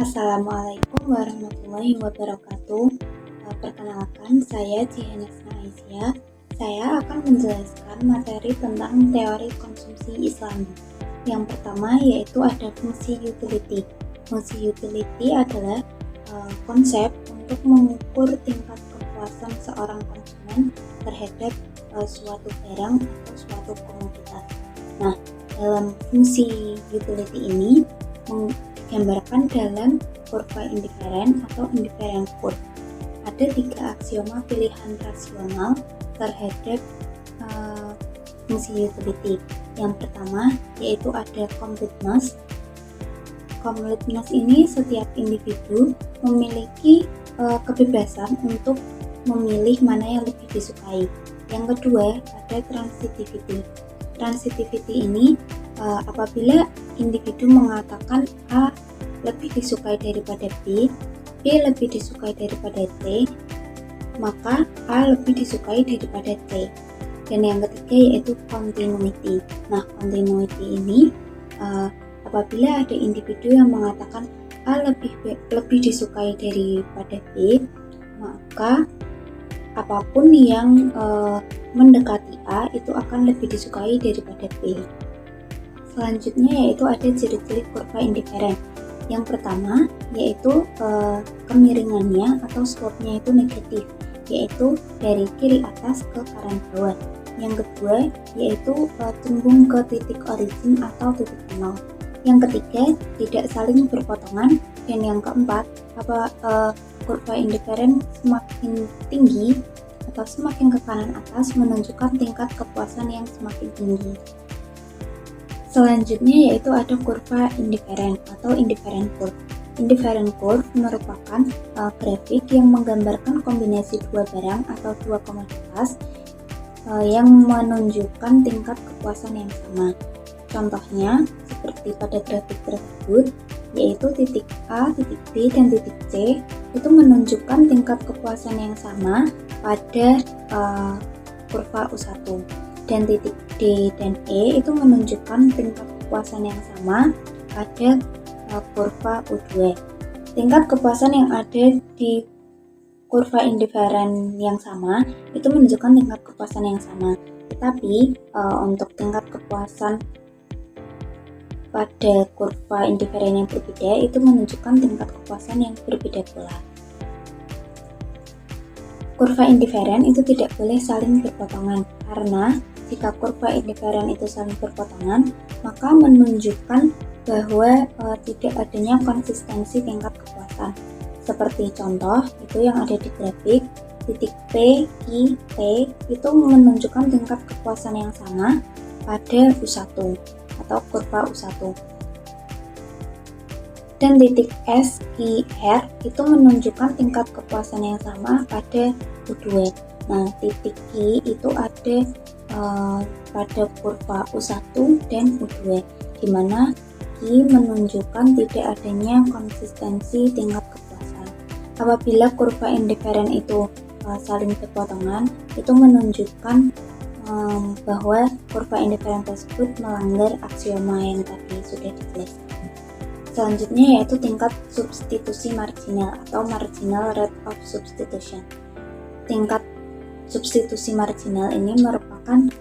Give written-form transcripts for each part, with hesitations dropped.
Assalamualaikum warahmatullahi wabarakatuh. Perkenalkan, saya Jihanesna Aisyah. Saya akan menjelaskan materi tentang teori konsumsi Islami. Yang pertama yaitu ada fungsi utility. Fungsi utility adalah konsep untuk mengukur tingkat kepuasan seorang konsumen terhadap suatu barang atau suatu komoditas. Nah, dalam fungsi utility ini digambarkan dalam kurva indiferen atau indiferen curve. Ada 3 aksioma pilihan rasional terhadap fungsi utility. Yang pertama yaitu ada completeness. Completeness ini setiap individu memiliki kebebasan untuk memilih mana yang lebih disukai. Yang kedua ada transitivity. Transitivity ini apabila individu mengatakan A lebih disukai daripada B lebih disukai daripada C, maka A lebih disukai daripada C. Dan yang ketiga yaitu continuity. Nah, continuity ini apabila ada individu yang mengatakan A lebih disukai daripada B, maka apapun yang mendekati A itu akan lebih disukai daripada B. Selanjutnya yaitu ada ciri-ciri kurva indiferen. Yang pertama yaitu kemiringannya atau slope-nya itu negatif, yaitu dari kiri atas ke kanan bawah. Yang kedua yaitu cenderung ke titik origin atau titik nol. Yang ketiga tidak saling berpotongan. Dan yang keempat kurva indiferen semakin tinggi atau semakin ke kanan atas menunjukkan tingkat kepuasan yang semakin tinggi. Selanjutnya yaitu ada kurva indiferen atau indiferen curve. Indiferen curve merupakan grafik yang menggambarkan kombinasi dua barang atau dua komoditas yang menunjukkan tingkat kepuasan yang sama. Contohnya seperti pada grafik tersebut, yaitu titik A, titik B, dan titik C itu menunjukkan tingkat kepuasan yang sama pada kurva U1. Dan titik D dan E itu menunjukkan tingkat kepuasan yang sama pada kurva U2. Tingkat kepuasan yang ada di kurva indiferen yang sama itu menunjukkan tingkat kepuasan yang sama. Tetapi untuk tingkat kepuasan pada kurva indiferen yang berbeda itu menunjukkan tingkat kepuasan yang berbeda pula. Kurva indiferen itu tidak boleh saling berpotongan, karena jika kurva indiferen itu saling berpotongan, maka menunjukkan bahwa tidak adanya konsistensi tingkat kepuasan. Seperti contoh itu yang ada di grafik, titik P, Q, T itu menunjukkan tingkat kepuasan yang sama pada U1 atau kurva U1. Dan titik S, Q, R itu menunjukkan tingkat kepuasan yang sama pada U2. Nah, titik Q itu ada pada kurva U1 dan U2, di mana Q menunjukkan tidak adanya konsistensi tingkat kepuasan. Apabila kurva indiferen itu saling berpotongan, itu menunjukkan bahwa kurva indiferen tersebut melanggar aksioma yang tadi sudah dijelaskan. Selanjutnya yaitu tingkat substitusi marginal atau marginal rate of substitution. Tingkat substitusi marginal ini merupakan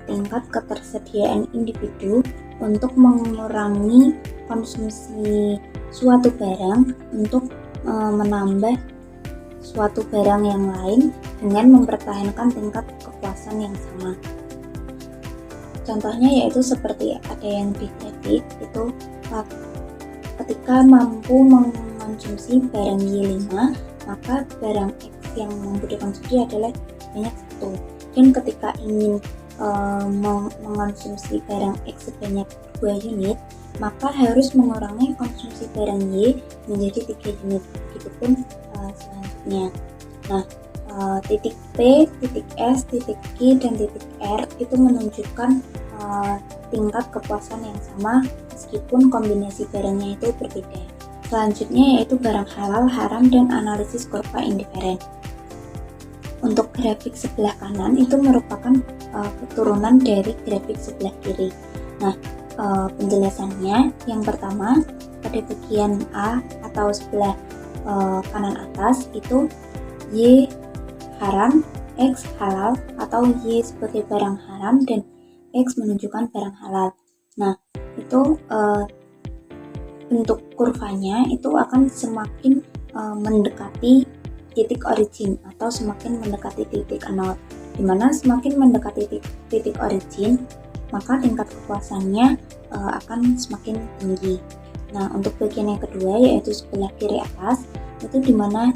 tingkat ketersediaan individu untuk mengurangi konsumsi suatu barang untuk menambah suatu barang yang lain dengan mempertahankan tingkat kepuasan yang sama. Contohnya yaitu seperti ada yang di grafik itu ketika mampu mengkonsumsi barang Y5, maka barang X yang mampu dikonsumsi adalah banyak 1. Dan ketika ingin mengkonsumsi barang X sebanyak 2 unit, maka harus mengurangi konsumsi barang Y menjadi 3 unit. Begitupun selanjutnya. Nah, titik P, titik S, titik Q, dan titik R itu menunjukkan tingkat kepuasan yang sama meskipun kombinasi barangnya itu berbeda. Selanjutnya yaitu barang halal, haram, dan analisis kurva indiferen. Untuk grafik sebelah kanan itu merupakan keturunan dari grafik sebelah kiri. Nah, penjelasannya yang pertama, pada bagian A atau sebelah kanan atas itu Y haram, X halal, atau Y sebagai barang haram dan X menunjukkan barang halal. Nah, itu bentuk kurvanya itu akan semakin mendekati titik origin atau semakin mendekati titik nol. Dimana semakin mendekati titik origin, maka tingkat kepuasannya akan semakin tinggi. Nah, untuk bagian yang kedua yaitu sebelah kiri atas, itu dimana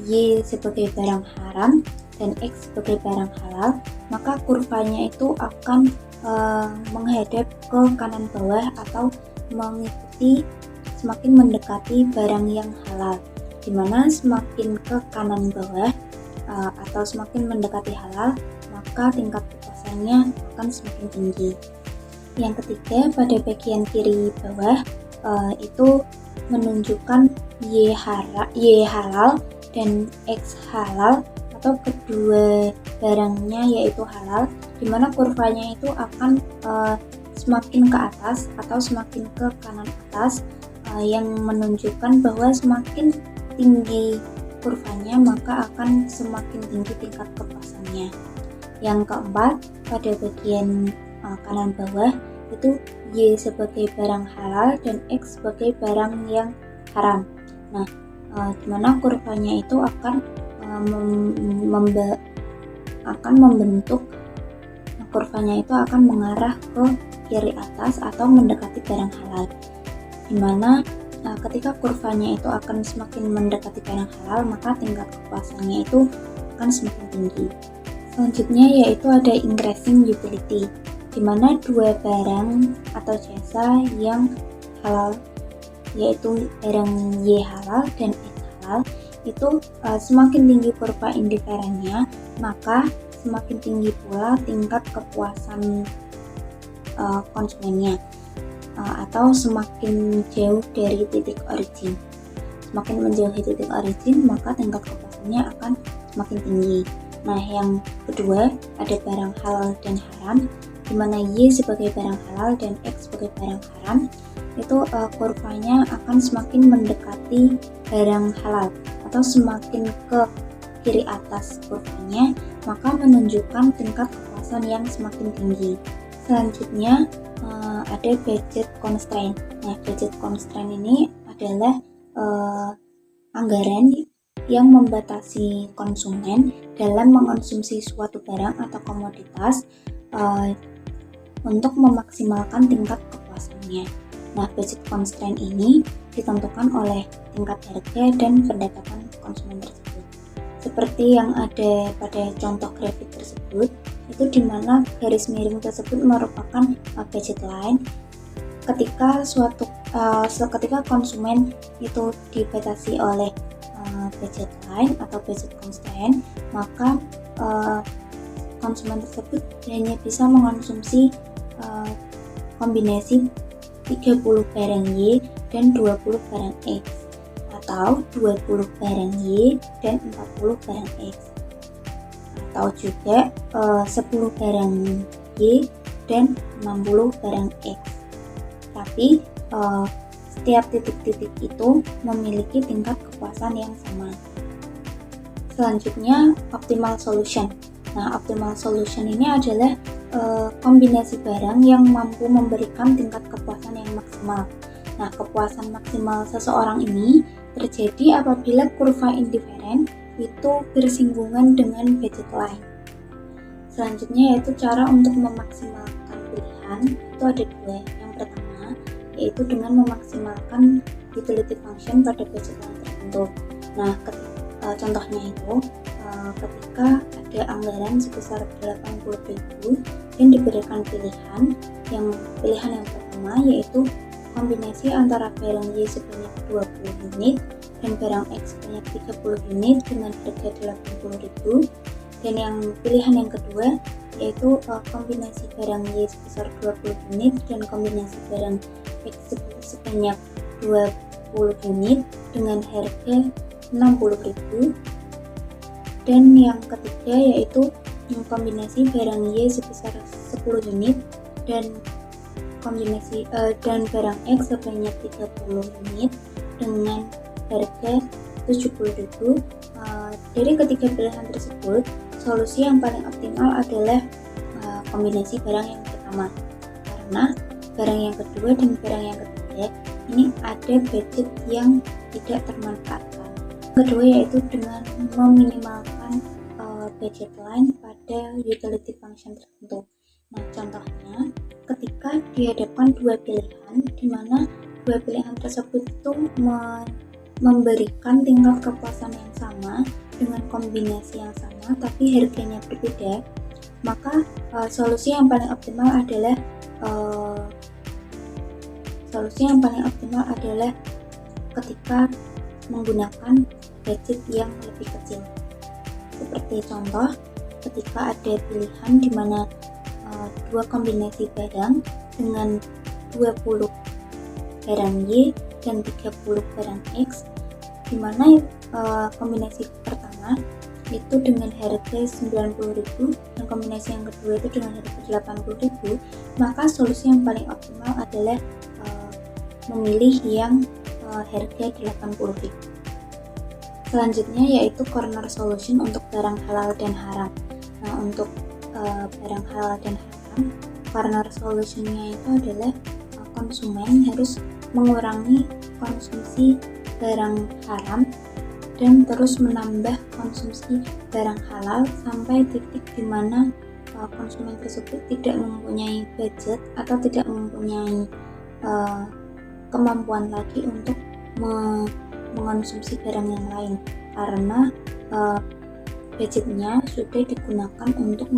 Y sebagai barang haram dan X sebagai barang halal, maka kurvanya itu akan menghadap ke kanan bawah atau mengikuti semakin mendekati barang yang halal, dimana semakin ke kanan bawah atau semakin mendekati halal, maka tingkat kepuasannya akan semakin tinggi. Yang ketiga, pada bagian kiri bawah itu menunjukkan Y halal dan X halal atau kedua barangnya yaitu halal, dimana kurvanya itu akan semakin ke atas atau semakin ke kanan atas, yang menunjukkan bahwa semakin tinggi kurvanya maka akan semakin tinggi tingkat kepuasannya. Yang keempat, pada bagian kanan bawah itu Y sebagai barang halal dan X sebagai barang yang haram. Nah, dimana kurvanya itu akan membentuk, kurvanya itu akan mengarah ke kiri atas atau mendekati barang halal, dimana ketika kurvanya itu akan semakin mendekati barang halal maka tingkat kepuasannya itu akan semakin tinggi. Selanjutnya yaitu ada increasing utility, dimana dua barang atau jasa yang halal yaitu barang Y halal dan X halal itu semakin tinggi kurva indiferennya, maka semakin tinggi pula tingkat kepuasan konsumennya, atau semakin jauh dari titik origin. Semakin menjauhi titik origin maka tingkat kepuasannya akan semakin tinggi. Nah, yang kedua ada barang halal dan haram, dimana Y sebagai barang halal dan X sebagai barang haram itu kurvanya akan semakin mendekati barang halal atau semakin ke kiri atas kurvanya, maka menunjukkan tingkat kepuasan yang semakin tinggi. Selanjutnya ada budget constraint. Nah, budget constraint ini adalah anggaran yang membatasi konsumen dalam mengonsumsi suatu barang atau komoditas untuk memaksimalkan tingkat kepuasannya. Nah, budget constraint ini ditentukan oleh tingkat harga dan pendapatan konsumen tersebut. Seperti yang ada pada contoh grafik tersebut, itu dimana garis miring tersebut merupakan budget line. Ketika konsumen itu dibatasi oleh budget line atau budget constraint, maka konsumen tersebut hanya bisa mengonsumsi kombinasi 30 barang Y dan 20 barang X, atau 20 barang Y dan 40 barang X, atau juga 10 barang Y dan 60 barang X. Tapi setiap titik-titik itu memiliki tingkat kepuasan yang sama. Selanjutnya, optimal solution. Nah, optimal solution ini adalah kombinasi barang yang mampu memberikan tingkat kepuasan yang maksimal. Nah, kepuasan maksimal seseorang ini terjadi apabila kurva indiferen itu bersinggungan dengan budget line. Selanjutnya yaitu cara untuk memaksimalkan pilihan, itu ada dua. Yang pertama yaitu dengan memaksimalkan utility function pada budget line tertentu. Nah, contohnya itu ketika ada anggaran sebesar 80.000 dan diberikan pilihan yang pertama yaitu kombinasi antara barang Y sebanyak 20 unit dan barang X sebanyak 30 unit dengan harga 80.000, dan yang pilihan yang kedua yaitu kombinasi barang Y sebesar 20 unit dan kombinasi barang X sebanyak 20 unit dengan harga 60.000, dan yang ketiga yaitu kombinasi barang Y sebesar 10 unit dan kombinasi dan barang X sebanyak 30 unit dengan harga 70.000. Dari ketiga pilihan tersebut, solusi yang paling optimal adalah kombinasi barang yang pertama, karena barang yang kedua dan barang yang ketiga ini ada budget yang tidak termanfaatkan. Kedua yaitu dengan meminimalkan budget line pada utility function tertentu. Nah, contohnya ketika dihadapkan dua pilihan, di mana dua pilihan tersebut itu memberikan tingkat kepuasan yang sama dengan kombinasi yang sama tapi harganya berbeda, maka solusi yang paling optimal adalah ketika menggunakan budget yang lebih kecil. Seperti contoh, ketika ada pilihan di mana dua kombinasi barang dengan 20 barang Y dan 30 barang X, di mana kombinasi pertama itu dengan harga 90.000 dan kombinasi yang kedua itu dengan harga 80.000, maka solusi yang paling optimal adalah memilih yang harga 80.000. Selanjutnya yaitu corner solution untuk barang halal dan haram. Nah, untuk barang halal dan haram, corner solutionnya itu adalah konsumen harus mengurangi konsumsi barang haram dan terus menambah konsumsi barang halal sampai titik di mana konsumen tersebut tidak mempunyai budget atau tidak mempunyai kemampuan lagi untuk mengonsumsi barang yang lain, karena budgetnya sudah digunakan untuk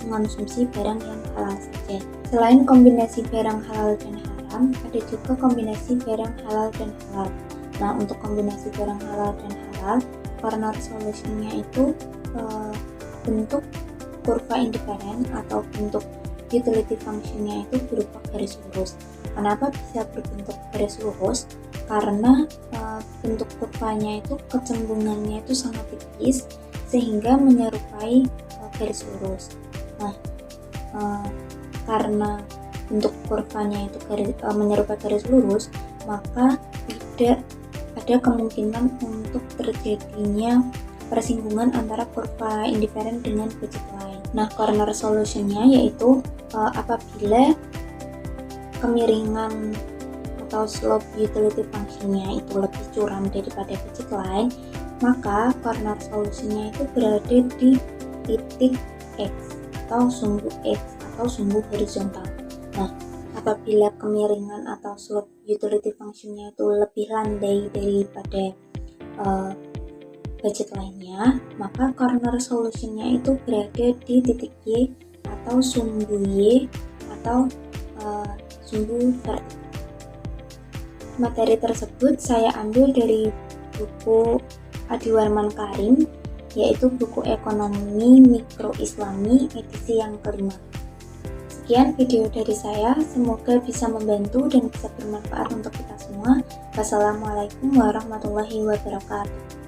mengonsumsi barang yang halal saja. Selain kombinasi barang halal dan haram, ada juga kombinasi barang halal dan halal. Nah, untuk kombinasi barang halal dan halal, corner solutionnya itu bentuk kurva indifferent atau bentuk utility functionnya itu berupa garis lurus. Kenapa bisa berbentuk garis lurus? Karena bentuk kurvanya itu kecembungannya itu sangat tipis sehingga menyerupai garis lurus. Nah, karena bentuk kurvanya itu menyerupai garis lurus, maka tidak ada kemungkinan untuk terjadinya persinggungan antara kurva indifferent dengan budget line. Nah, corner solutionnya yaitu apabila kemiringan atau slope utility functionnya itu lebih curam daripada budget line, maka corner solutionnya itu berada di titik X atau sumbu X atau sumbu horizontal. Nah, apabila kemiringan atau slope utility functionnya itu lebih landai daripada budget line-nya, maka corner solutionnya itu berada di titik Y atau sumbu Y atau sumbu vertikal. Materi tersebut saya ambil dari buku Adiwarman Karim, yaitu buku Ekonomi Mikro Islami edisi yang kelima. Sekian video dari saya, semoga bisa membantu dan bisa bermanfaat untuk kita semua. Wassalamualaikum warahmatullahi wabarakatuh.